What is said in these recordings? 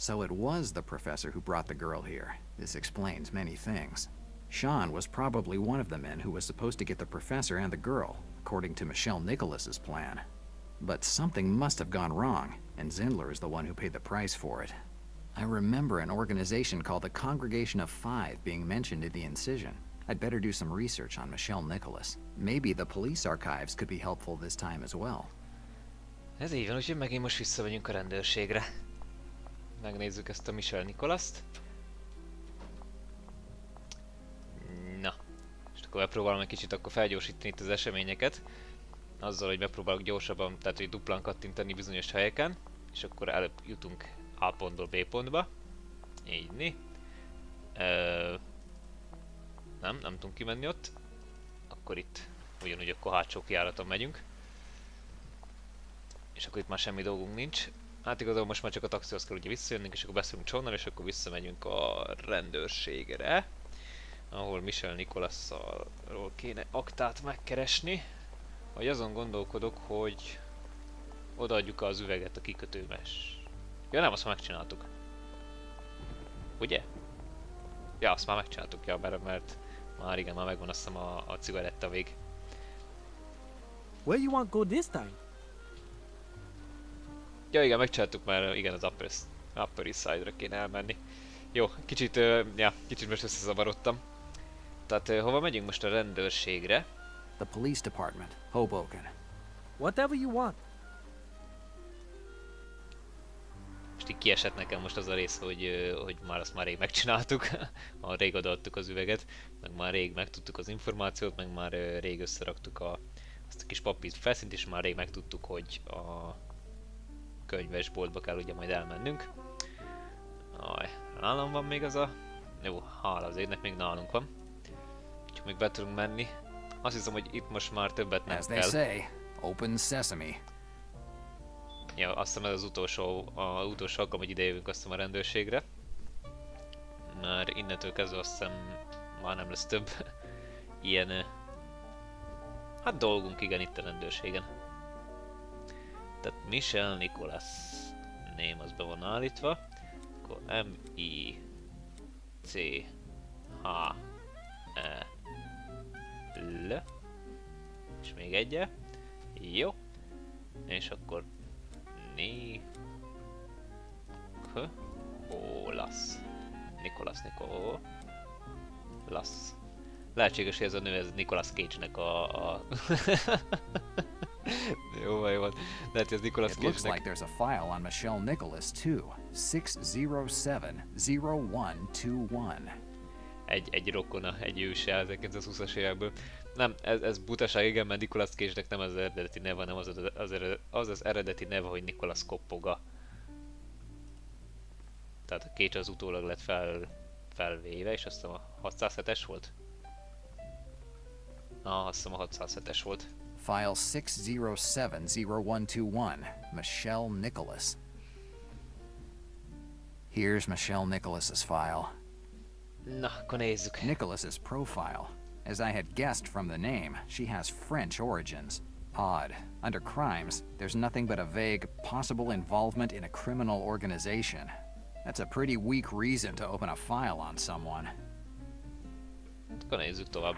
So it was the professor who brought the girl here. This explains many things. Sean was probably one of the men who was supposed to get the professor and the girl, according to Michelle Nicholas's plan. But something must have gone wrong, and Zindler is the one who paid the price for it. I remember an organization called the Congregation of Five being mentioned in the incision. I'd better do some research on Michelle Nicholas. Maybe the police archives could be helpful this time as well. Ez így van, úgyhogy megint most visszamegyünk a rendőrségre. Megnézzük ezt a Michelle Nicholaszt. Na, és akkor megpróbálom egy kicsit akkor felgyorsítani itt az eseményeket. Azzal, hogy megpróbálok gyorsabban, tehát hogy duplán kattintani bizonyos helyeken. És akkor előbb jutunk A pontból B pontba. Így. Nem tudunk kimenni ott. Akkor itt ugyanúgy akkor hátsó kijáraton megyünk. És akkor itt már semmi dolgunk nincs. Hát igazából most már csak a taxihoz kell ugye visszajönnünk, és akkor beszélünk Johnnal, és akkor visszamegyünk a rendőrségre. Ahol Michelle Nicholasról kéne aktát megkeresni. Vagy azon gondolkodok, hogy odaadjuk az üveget a kikötőmes. Ja nem, azt már megcsináltuk. Ugye? Ja, azt már megcsináltuk, ja, mert már igen, már megvan azt hiszem a cigaretta vég. Where you want go this time? Ja igen, megcsináltuk már, igen, az Upper East Side-ra kéne elmenni. Jó, kicsit most összezavarodtam. Tehát hova megyünk most a rendőrségre? The police department, Hoboken. Whatever you want. Most így kiesett nekem most az a rész, hogy már azt már rég megcsináltuk. Már rég odaadtuk az üveget, meg már rég megtudtuk az információt, meg már rég összeraktuk azt a kis papírt felszínt, és már rég megtudtuk, hogy a könyvesboltba kell ugye majd elmennünk. Nálam van még az a... Jó, hála az égnek, még nálunk van. Úgyhogy még be tudunk menni. Azt hiszem, hogy itt most már többet nem kell. As they say, open sesame. Ja, azt hiszem ez az utolsó alkalom, hogy idejövünk azt hiszem a rendőrségre. Már innentől kezdve azt hiszem már nem lesz több ilyen hát dolgunk igen itt a rendőrségen. Tehát Michelle Nicholas name az be van állítva. Akkor M-I-C-H-E-L és még egy. Jó. És akkor Nicholas. Lehetséges, hogy ez a nő, ez Nicolas Cage-nek a... Jó van. Lehet, hogy ez Nicolas It looks Cage-nek... like there's a file on Michelle Nicholas too. 607-0121. Egy rokona, egy őse 1920-as évekből. Nem, ez butaság, igen, mert Nicolas Cage-nek nem az eredeti neve, hanem az eredeti neve, hogy Nicolas Coppoga. Tehát a Cage az utólag lett felvéve, és azt hiszem a 607-es volt? Azt hiszem a 607-es volt. File 607-0121. Michelle Nicholas. Here's Michelle Nicholas's file. Na, akkor nézzük. Nicholas's profile. As I had guessed from the name, she has French origins. Odd. Under crimes, there's nothing but a vague, possible involvement in a criminal organization. That's a pretty weak reason to open a file on someone. Akkor nézzük tovább.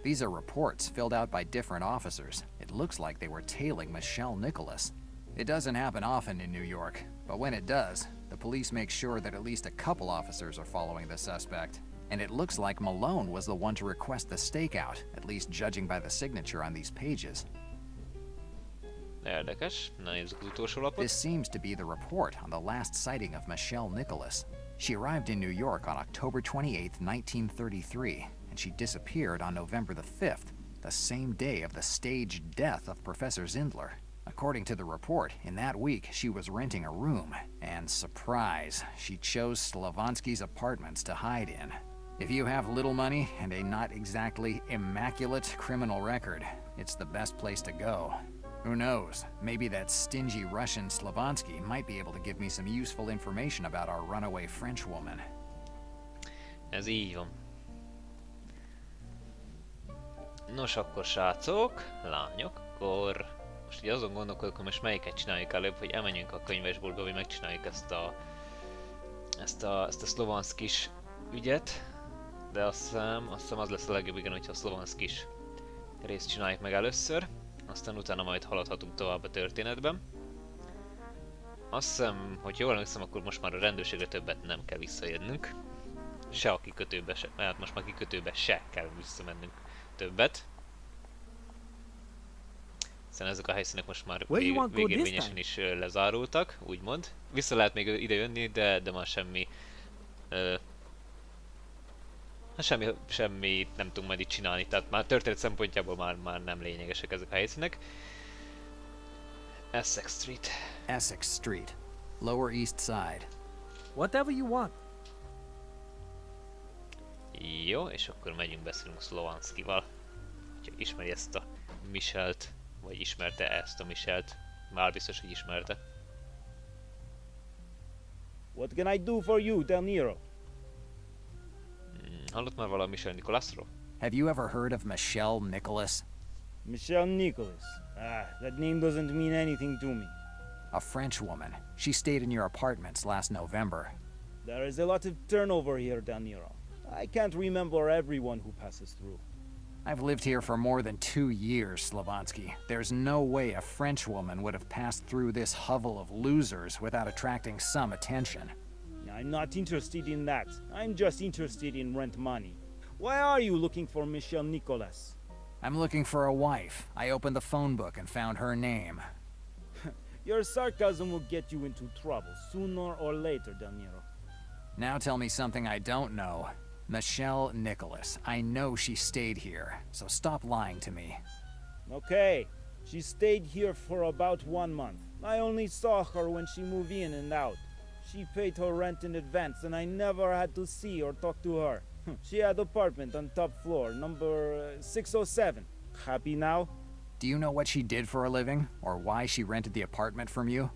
These are reports filled out by different officers. It looks like they were tailing Michelle Nicholas. It doesn't happen often in New York, but when it does, the police make sure that at least a couple officers are following the suspect. And it looks like Malone was the one to request the stakeout, at least judging by the signature on these pages. Érdekes. Na nézzük az utolsó lapot. This seems to be the report on the last sighting of Michelle Nicholas. She arrived in New York on October 28, 1933, and she disappeared on November the 5th, the same day of the staged death of Professor Zindler. According to the report, in that week she was renting a room, and surprise, she chose Slavansky's apartments to hide in. If you have little money and a not exactly immaculate criminal record, it's the best place to go. Who knows, maybe that stingy Russian Slavansky might be able to give me some useful information about our runaway French woman. Ez így van. Nos akkor srácok, lányok, akkor most így azon gondolkodok, hogy most melyiket csináljuk előbb, hogy elmenjünk a könyvesboltba, vagy megcsináljuk ezt a ezt a Slovanskis ügyet, de azt hiszem az lesz a legjobb, igen, hogyha a Slovanskis részt csináljuk meg először, aztán utána majd haladhatunk tovább a történetben. Azt hiszem, hogy jól emlékszem, akkor most már a rendőrségre többet nem kell visszajönnünk. Se a kikötőbe se, mert most már kikötőbe se kell visszamennünk többet. Hiszen ezek a helyszínek most már végérvényesen is lezárultak, úgymond. Vissza lehet még ide jönni, de már semmi... semmi nem tudunk majd itt csinálni, tehát már történet szempontjából már nem lényegesek ezek a helyszínek. Essex Street. Essex Street, Lower East Side. Whatever you want. Jó, és akkor megyünk, beszélünk Slovanskival. Ha ismeri ezt a Michelt, vagy ismerte ezt a Michelt. Már biztos, hogy ismerte. What can I do for you, Del Nero? Hallott már valami Michel Nicholasról? Have you ever heard of Michelle Nicholas? Michelle Nicholas. That name doesn't mean anything to me. A French woman. She stayed in your apartments last November. There is a lot of turnover here, Del Nero. I can't remember everyone who passes through. I've lived here for more than 2 years, Slavansky. There's no way a French woman would have passed through this hovel of losers without attracting some attention. I'm not interested in that. I'm just interested in rent money. Why are you looking for Michelle Nicholas? I'm looking for a wife. I opened the phone book and found her name. Your sarcasm will get you into trouble sooner or later, Del Nero. Now tell me something I don't know. Michelle Nicholas. I know she stayed here, so stop lying to me. Okay, she stayed here for about 1 month. I only saw her when she moved in and out. She paid her rent in advance and I never had to see or talk to her. She had apartment on top floor, number 607. Happy now? Do you know what she did for a living, or why she rented the apartment from you?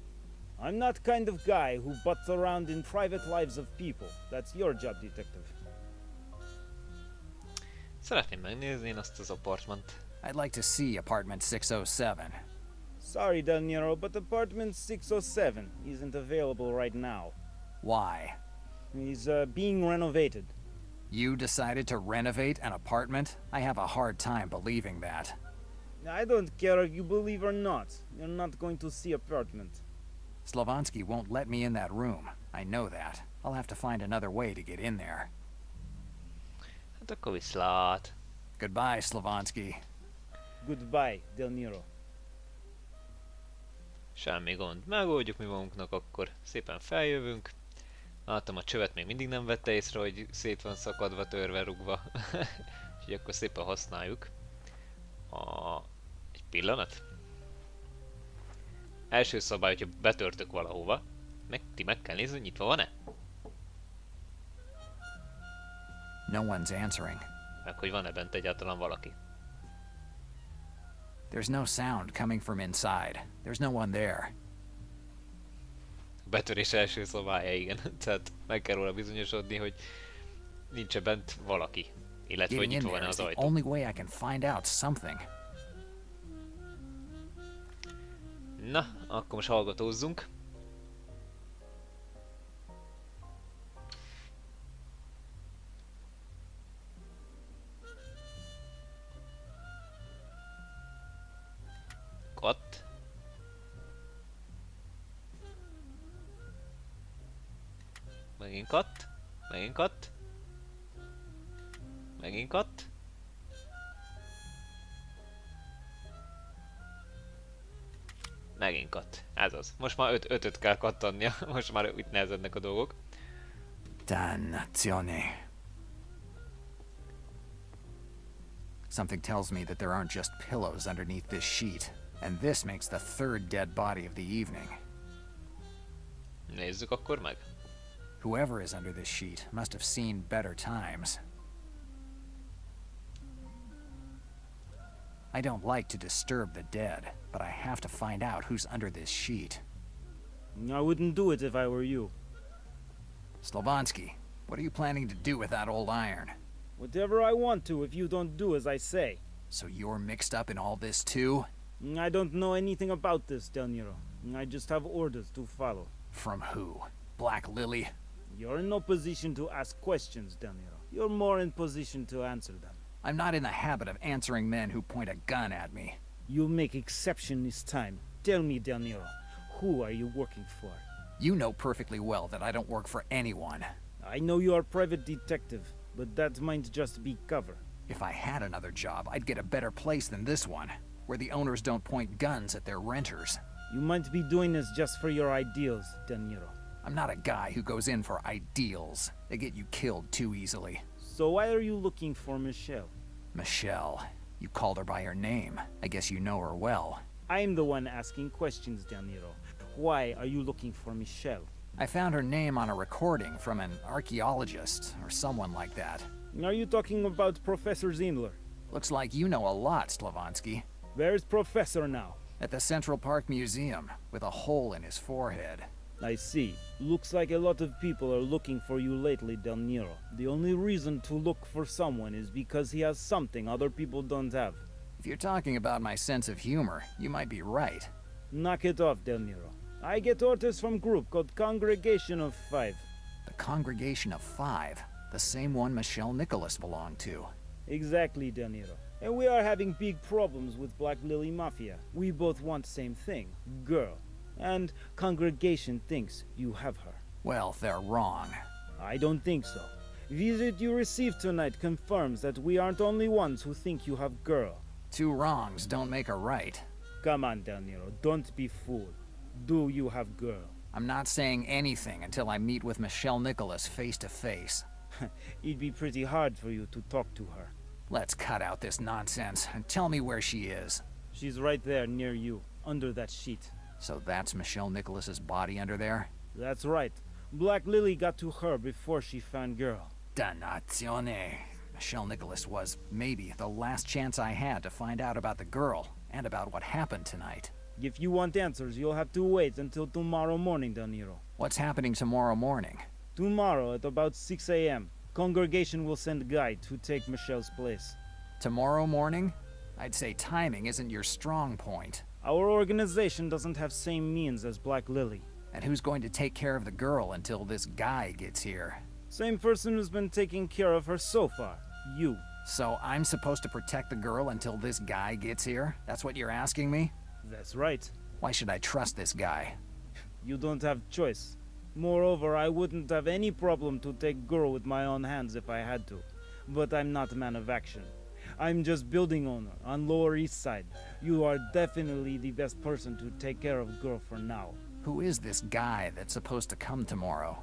I'm not kind of guy who butts around in private lives of people. That's your job, detective. Szeretném megnézni én azt az apartment. I'd like to see apartment 607. Sorry, Del Nero, but apartment 607 isn't available right now. Why? He's being renovated. You decided to renovate an apartment? I have a hard time believing that. I don't care if you believe or not. You're not going to see apartment. Slavansky won't let me in that room. I know that. I'll have to find another way to get in there. Hát akkor viszlát. Goodbye, Slavansky. Goodbye, Del Nero. Semmi gond. Megoldjuk mi magunknak, akkor szépen feljövünk. Látom, a csövet még mindig nem vette észre, hogy szét van szakadva, törve, rugva. Úgyhogy akkor szépen használjuk. Egy pillanat. Első szabály, hogyha betörtök valahova, meg kell nézni, hogy nyitva van-e? No one's answering. Meg hogy van-e bent egyáltalán valaki. There's no sound coming from inside. There's no one there. Betörés első szabálya, igen. Tehát meg kell róla bizonyosodni, hogy nincs bent valaki. Illetve, hogy Getting in nyitva there van is az the ajtó. only way I can find out something. Na, akkor most hallgatózzunk. Katt. Megint katt. Megint katt. Megint katt. Megint katt. Ez az. Most már ötöt kell kattannia. Most már itt nehezednek a dolgok. Dannazione. Something tells me that there aren't just pillows underneath this sheet, and this makes the third dead body of the evening. Nézzük akkor meg. Whoever is under this sheet must have seen better times. I don't like to disturb the dead, but I have to find out who's under this sheet. I wouldn't do it if I were you. Slavansky, what are you planning to do with that old iron? Whatever I want to if you don't do as I say. So you're mixed up in all this too? I don't know anything about this, Del Nero. I just have orders to follow. From who? Black Lily? You're in no position to ask questions, Del Nero. You're more in position to answer them. I'm not in the habit of answering men who point a gun at me. You'll make exception this time. Tell me, Del Nero, who are you working for? You know perfectly well that I don't work for anyone. I know you are a private detective, but that might just be cover. If I had another job, I'd get a better place than this one, where the owners don't point guns at their renters. You might be doing this just for your ideals, Del Nero. I'm not a guy who goes in for ideals. They get you killed too easily. So why are you looking for Michelle? Michelle. You called her by her name. I guess you know her well. I'm the one asking questions, Del Nero. Why are you looking for Michelle? I found her name on a recording from an archaeologist, or someone like that. Are you talking about Professor Zindler? Looks like you know a lot, Slavansky. Where's Professor now? At the Central Park Museum, with a hole in his forehead. I see. Looks like a lot of people are looking for you lately, Del Nero. The only reason to look for someone is because he has something other people don't have. If you're talking about my sense of humor, you might be right. Knock it off, Del Nero. I get orders from group called Congregation of Five. The Congregation of Five, the same one Michelle Nicholas belonged to. Exactly, Del Nero. And we are having big problems with Black Lily Mafia. We both want same thing, girl. And Congregation thinks you have her. Well, they're wrong. I don't think so. Visit you received tonight confirms that we aren't only ones who think you have girl. Two wrongs don't make a right. Come on, Del Nero, don't be fooled. Do you have girl? I'm not saying anything until I meet with Michelle Nicholas face to face. It'd be pretty hard for you to talk to her. Let's cut out this nonsense and tell me where she is. She's right there near you, under that sheet. So that's Michelle Nicholas's body under there? That's right. Black Lily got to her before she found girl. Dannazione. Michelle Nicholas was, maybe, the last chance I had to find out about the girl, and about what happened tonight. If you want answers, you'll have to wait until tomorrow morning, Del Nero. What's happening tomorrow morning? Tomorrow at about 6 a.m., Congregation will send a guide to take Michelle's place. Tomorrow morning? I'd say timing isn't your strong point. Our organization doesn't have same means as Black Lily. And who's going to take care of the girl until this guy gets here? Same person who's been taking care of her so far. You. So I'm supposed to protect the girl until this guy gets here? That's what you're asking me? That's right. Why should I trust this guy? You don't have choice. Moreover, I wouldn't have any problem to take girl with my own hands if I had to. But I'm not a man of action. I'm just building owner on Lower East Side. You are definitely the best person to take care of girl for now. Who is this guy that's supposed to come tomorrow?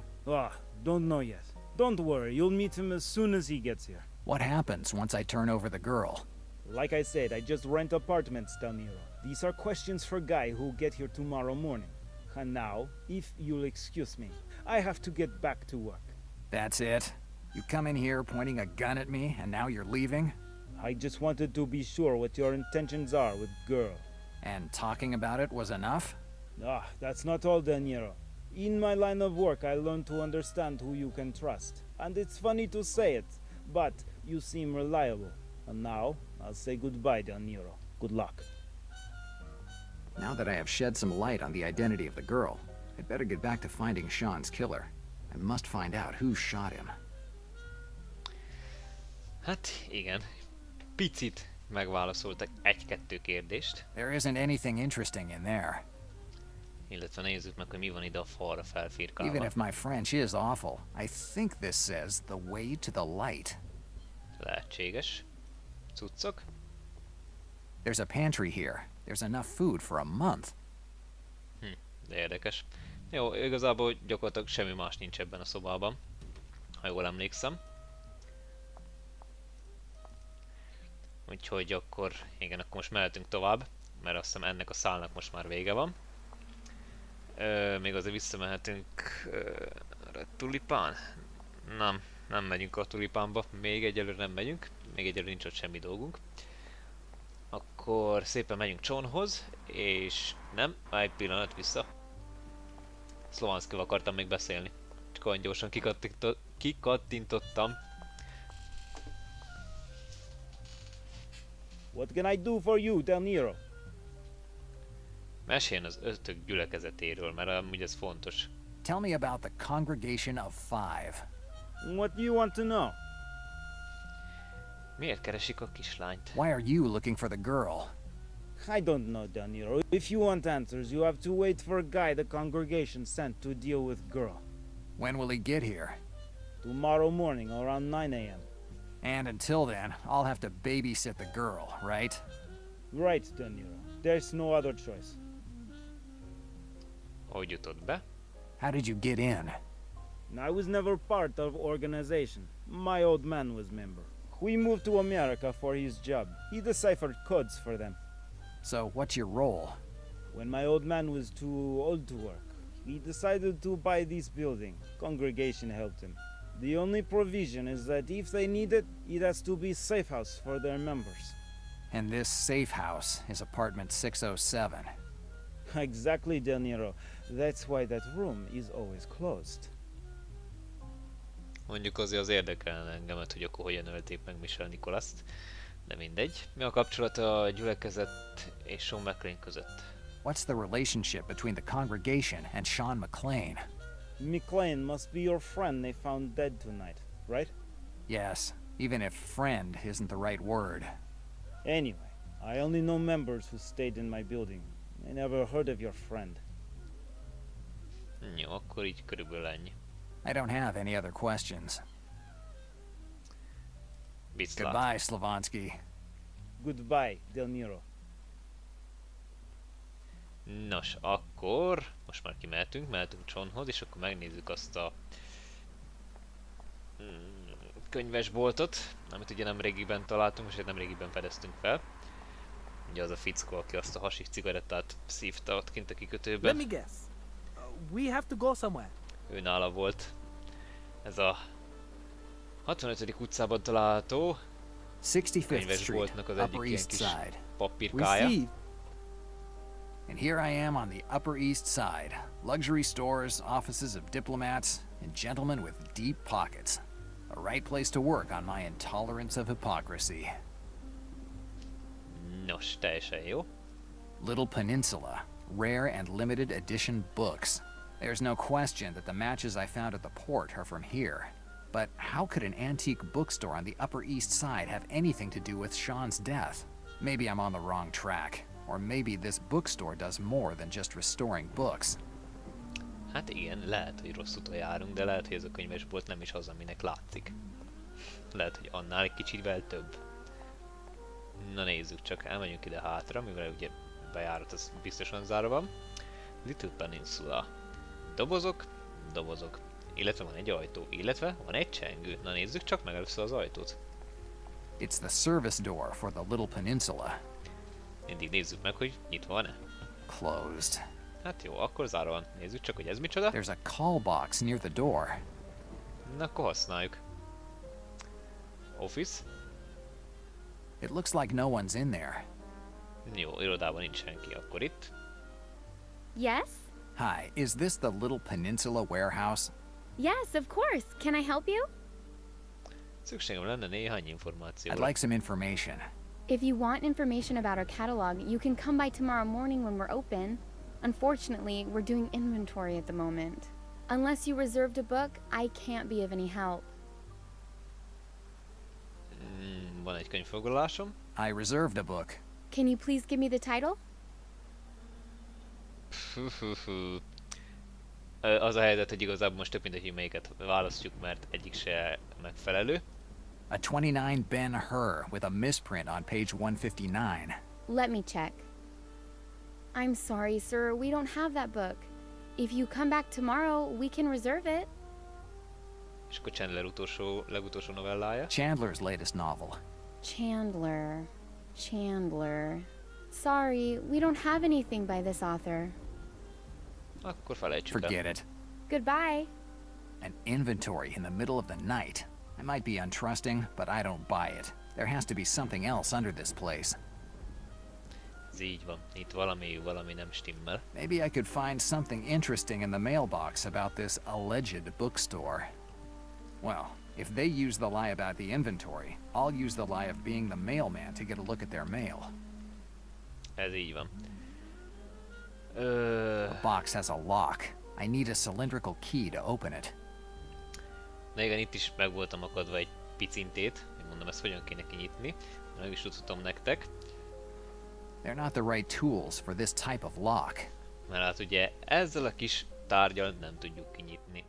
Don't know yet. Don't worry, you'll meet him as soon as he gets here. What happens once I turn over the girl? Like I said, I just rent apartments, Del Nero. These are questions for guy who'll get here tomorrow morning. And now, if you'll excuse me, I have to get back to work. That's it? You come in here pointing a gun at me, and now you're leaving? I just wanted to be sure what your intentions are with girl. And talking about it was enough? That's not all, Del Nero. In my line of work, I learned to understand who you can trust. And it's funny to say it, but you seem reliable. And now, I'll say goodbye, Del Nero. Good luck. Now that I have shed some light on the identity of the girl, I'd better get back to finding Sean's killer. I must find out who shot him. Hát igen, picit megválaszoltak egy-kettő kérdést, There isn't anything interesting in there. illetve nézzük meg, hogy mi van ide a falra Even felfirkálva. if my French is awful, I think this says the way to the light. Lehetséges. Cuccok. There's a pantry here. There's enough food for a month. De érdekes. Jó, igazából gyakorlatilag semmi más nincs ebben a szobában, ha jól emlékszem. Úgyhogy akkor, igen, akkor most mehetünk tovább, mert azt hiszem ennek a szálnak most már vége van. Még azért visszamehetünk a tulipán. Nem megyünk a tulipánba, még egyelőre nem megyünk, még egyelőre nincs ott semmi dolgunk. Akkor szépen megyünk Johnhoz, és nem, egy pillanat vissza. Szlovanszkival akartam még beszélni, csak olyan gyorsan kikattintottam. What can I do for you, Del Nero? Meséljen az ötök gyülekezetéről, mert amúgy ez fontos. Tell me about the Congregation of Five. What do you want to know? Miért keresik a kislányt? Why are you looking for the girl? I don't know, Del Nero. If you want answers, you have to wait for a guy the congregation sent to deal with girl. When will he get here? Tomorrow morning around 9 a.m. And until then, I'll have to babysit the girl, right? Right, Del Nero. There's no other choice. Hogy jutott be? How did you get in? I was never part of organization. My old man was member. We moved to America for his job. He deciphered codes for them. So, what's your role? When my old man was too old to work, he decided to buy this building. Congregation helped him. The only provision is that if they need it, it has to be safe house for their members. And this safe house is apartment 607. Exactly, Del Nero. That's why that room is always closed. Mondjuk azért az érdekelne engemet, hogy akkor hogyan ölték meg Michelle Nicholaszt. De mindegy. Mi a kapcsolata a gyülekezet és Sean McClane között? What's the relationship between the congregation and Sean McClane? McClane must be your friend they found dead tonight, right? Yes, even if friend isn't the right word. Anyway, I only know members who stayed in my building. I never heard of your friend. Jó, akkor így körülbelül ennyi. I don't have any other questions. Viszlát. Goodbye, Slavonsky. Goodbye, Del Nero. Nos, akkor most már mehetünk Johnhoz, és akkor megnézzük azt a könyvesboltot, amit ugye nem régiben találtunk, és nem régiben fedeztünk fel. Ugye az a fickó, aki azt a hasis cigarettát szívta ott kint a kikötőben. Let me guess. We have to go somewhere. Ő nála volt. Ez a 65. utcában található 65th Street, könyvesboltnak az egyik Upper ilyen East kis Side. papírkája. Received. And here I am on the Upper East Side. Luxury stores, offices of diplomats, and gentlemen with deep pockets. A right place to work on my intolerance of hypocrisy. Nos, teljesen jó. Little Peninsula. Rare and limited edition books. There's no question that the matches I found at the port are from here. But how could an antique bookstore on the Upper East Side have anything to do with Sean's death? Maybe I'm on the wrong track. Or maybe this bookstore does more than just restoring books. Hát igen, lehet, hogy rossz úton járunk, de lehet, hogy ez a könyvesbolt nem is az, aminek látszik. Lehet, hogy annál egy kicsivel több. Na nézzük csak, elmegyünk ide hátra, mivel ugye bejárat az biztosan zárva van. Little Peninsula. Dobozok, dobozok. Illetve van egy ajtó, illetve van egy csengő. Na nézzük csak meg először az ajtót. It's the service door for the Little Peninsula. Mindig nézzük meg, hogy nyitva van-e. Closed. Hát jó, akkor zárva van. Nézzük csak, hogy ez micsoda. There's a call box near the door. Na akkor használjuk. Office. It looks like no one's in there. Jó, irodában nincs senki, akkor itt. Yes? Hi, is this the Little Peninsula warehouse? Yes, of course. Can I help you? Szükségem lenne néhány információra. I'd like some information. If you want information about our catalog, you can come by tomorrow morning when we're open. Unfortunately, we're doing inventory at the moment. Unless you reserved a book, I can't be of any help. Van egy könyvfoglalásom. I reserved a book. Can you please give me the title? Az a helyzet, hogy igazából most több mindegy, hogy melyiket választjuk, mert egyik se megfelelő. A 29 Ben-Hur with a misprint on page 159. Let me check. I'm sorry, sir. We don't have that book. If you come back tomorrow, we can reserve it. És akkor Chandler legutolsó novellája. Chandler's latest novel. Chandler. Sorry, we don't have anything by this author. Akkor felejtsük el. Forget it. Goodbye. An inventory in the middle of the night. I might be untrusting, but I don't buy it. There has to be something else under this place. Ez így van. Itt valami nem stimmel. Maybe I could find something interesting in the mailbox about this alleged bookstore. Well, if they use the lie about the inventory, I'll use the lie of being the mailman to get a look at their mail. Ez így van. The box has a lock. I need a cylindrical key to open it. Na igen, itt is meg voltam akadva egy picintét. Én mondom, ezt hogyan kéne kinyitni. Meg is tudhatom nektek. They're not the right tools for this type of lock. Mert hát ugye ezzel a kis tárgyal nem tudjuk kinyitni.